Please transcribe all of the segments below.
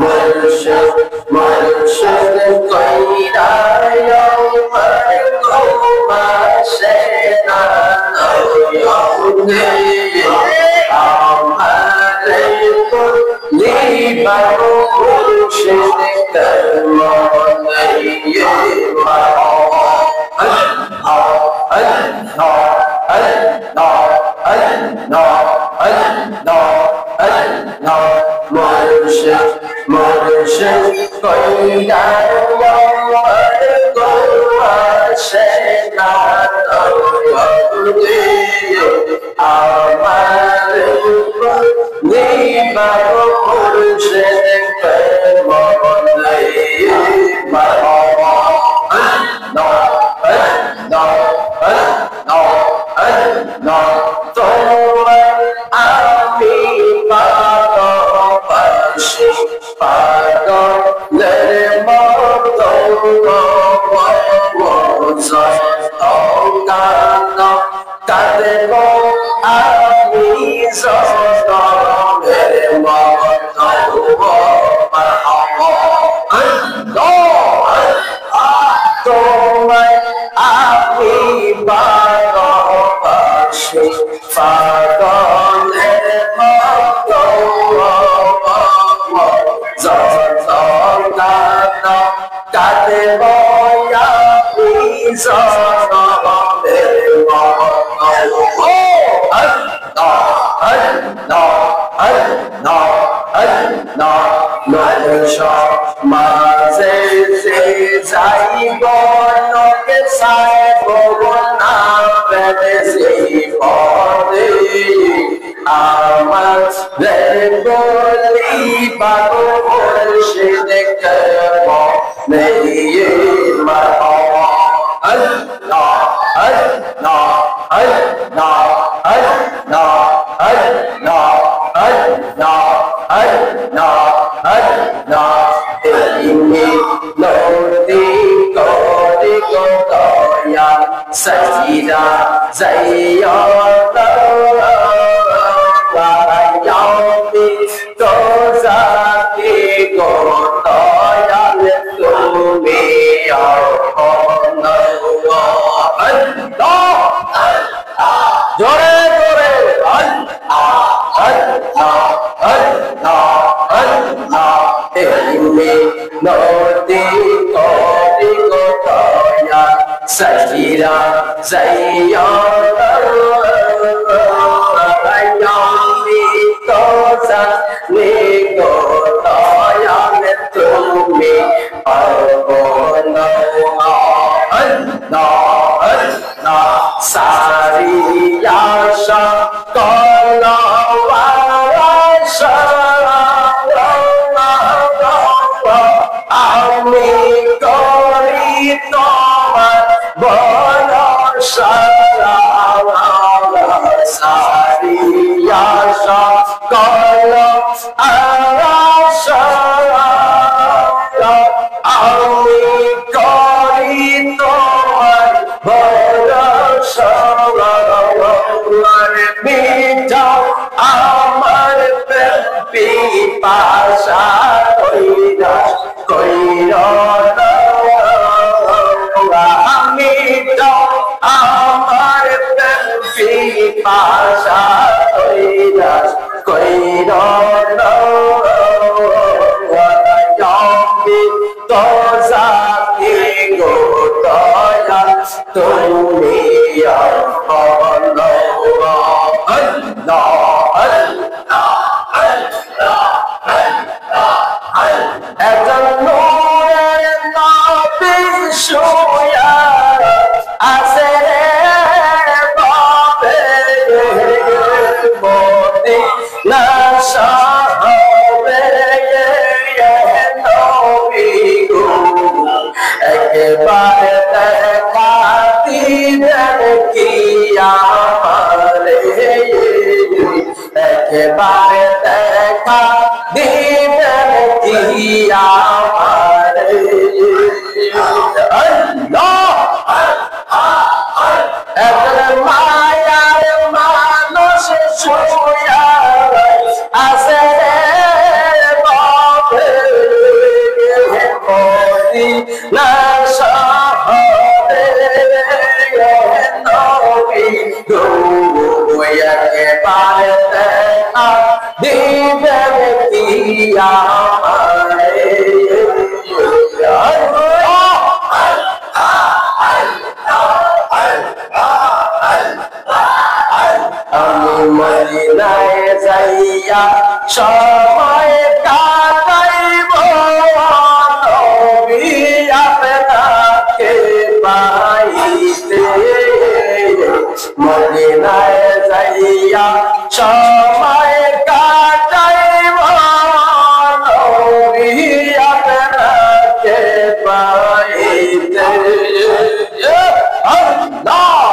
मुर्शिद मुर्शिद कोयरा यौमा शेना हमारे लीबानो मुर्शिद कर्मो नहीं मुर्शिद मुर्शिद कोयरा यौमा शेना हमारे लीबानो मुर्शिद कर्मो नहीं Sajida Zayyana Yaumi Tozaki Gotaya Tumi Yarkona Allah Jore Jore Allah Emi Noti Kodi Gotaya Sajida Zayyana Yaumi Tozaki Gotaya Tumi Yarkona Sariyasha Kalawasha Ami Kori Tomar Bonasha Sariyasha Kalawasha Ami Kori Tomar Bonasha Mita Amar Pipasa Koida Koida Mita Amar Pipasa Koida Koida Yomi Tozaki Gotaya Tumi Yarkona Everybody that I said একেবারে দিবেন কি আমারে আমি মদিনায় যাইয়া সময় কাটাইব নবী আপনাকে পাইতে মদিনায় যাইয়া সময় কাটাইব নবী আপনাকে পাইতে আল্লাহ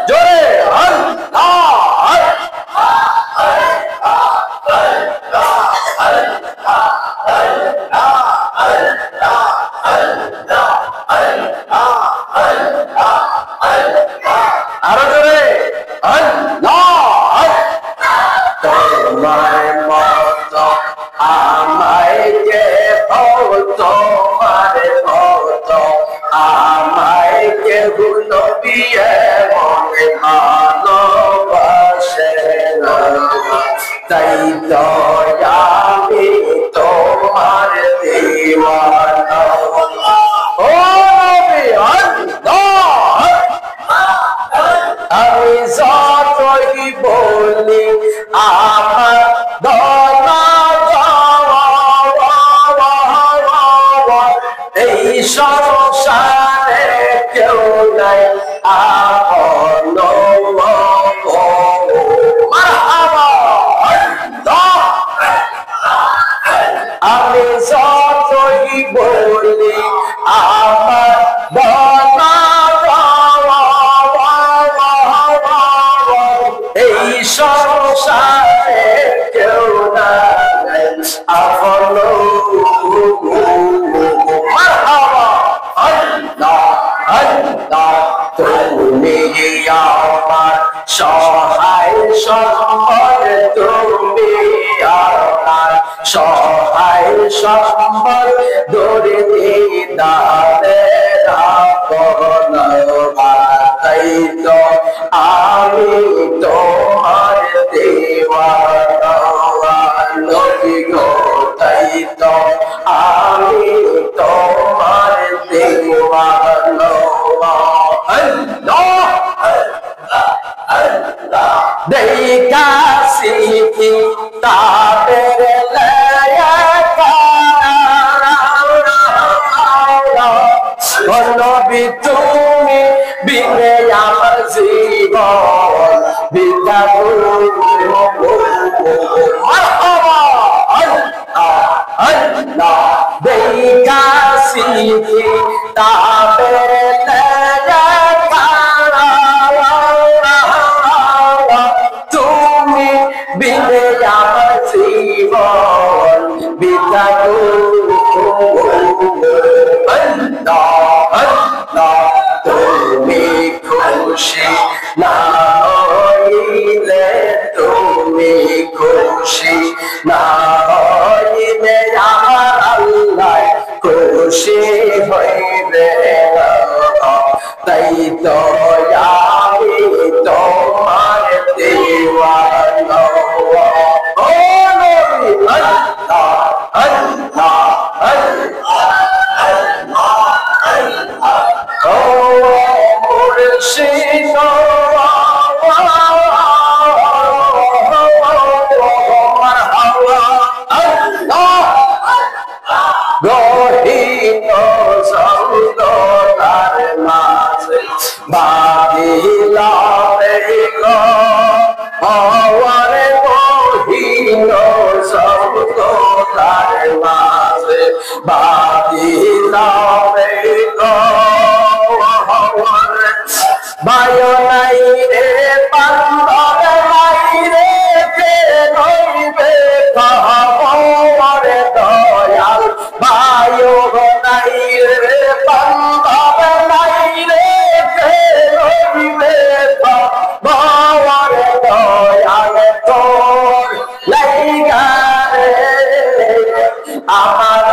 জোরে আরো জোরে তোমার মত আমায় কে তোমার মত আমায় কে নবিয়ে মনে ভালোবাসে তাই তো আমি তোমার দিওয়ানা ও নবী আল্লাহ আমি যতই বলি আমার দলা এই সংসারে কেউ নাই আপন আমি যতই বলি আমার দলা এই সংসারে কেউ নাই আপন তুমি আমার সহায় সম্বল তুমি আমার সহায় সম্বল দৌড়ে দাঁড়ে রাখন তাই তো আমি তোমার দেওয়ানা নবী গো তাই তো আমি তোমার দেওয়ানা দেখা শিখি তাদের নবী তুমি বিনে আমার জীবন বিদ্যা দেখা শিখি তাদের তুমি বিনে আমার জীবন বিদ্যা তুমি খুশি না হইলে তুমি খুশি না হইলে আমার আল্লাহ খুশি হইবে তাই তো আমি তোমার দেওয়ানা ও নবী আল্লাহ আল্লাহ ও মুর্শিদ গহীন সৌদার মাঝে বাঁধিলা হওয়ারে গহীন সৌদার মাঝে বাঁধিলা বায়ো নাই রে বান্দর নাই রে কে নইবে খবরে দয়াল বায়ো নাই রে বান্দর নাই রে কে নইবে খবরে দয়াল তোর লাইগা রে আমার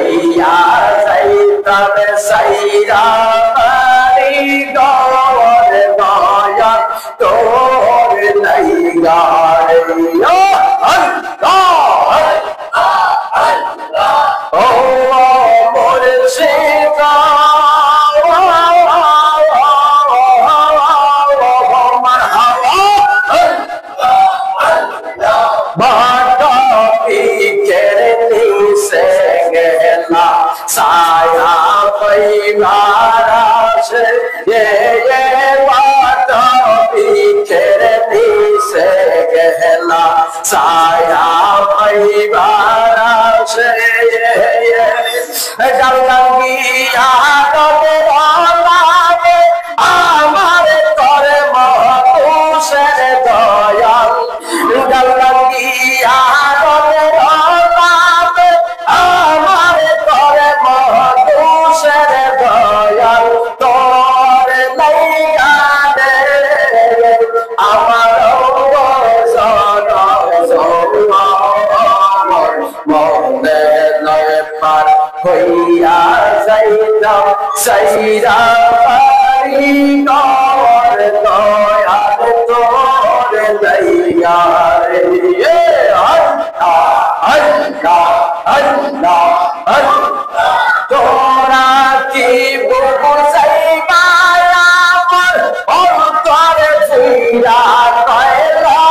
হইয়া যাইতাম সাইরা বাড়ি গর দয়া তোর নাই গারে ও মুর্শিদ साया परिवारा से ये बात बिखरती से गहना साया परिवारा से ये गंगिया আমার করে মহাপুষের দয়াল গঙ্গিয়া আমার করে মহাপুষের দয়াল তোর লাইগানে আমার মনে নয় পার হইয়া যাইতাম সাইরা পারি নর দয়া তোর লাইগা রে তোরা কি বুঝাইবা আমার অন্তরে ফিরা কয়লা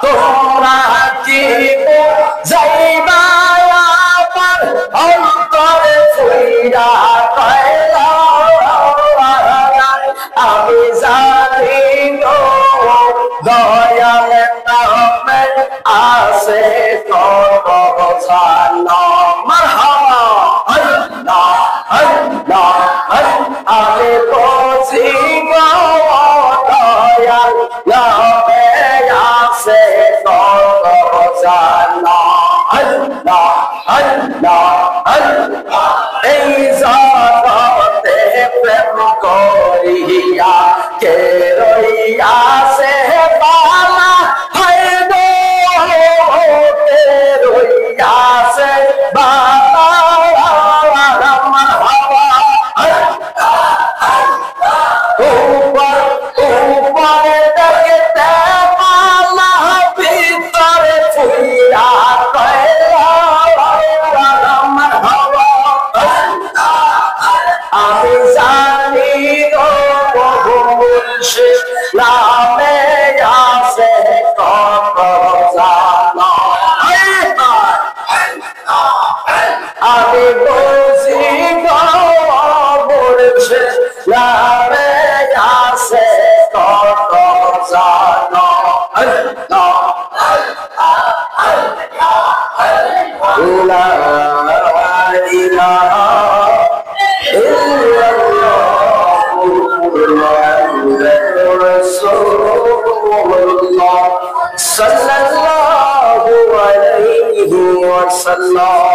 তোমরা কি বুঝাইবা আমার অন্তরে ফিরা কয়লা আমি জানি দয়াল নামে আছে কত জানো মারহাবা আল্লাহ আল্লাহ আমি বুঝি গো দয়াল নামে আছে কত জানো আল্লাহ আল্লাহ আল্লাহ এই জগতে প্রেম করিয়া কে রইয়াছে বালা হায় গো কে রইয়াছে বালা মারহাবা উপর উপরে দেখতে বালা ভিতরে ফুইয়া কয়লা মারহাবা আমি জানি গো মুর্শিদ নামে আছে কত জানো আমি বুঝি গো মুর্শিদ নামে আছে কত জানো লা ইলাহা sallallahu alaihi wasallam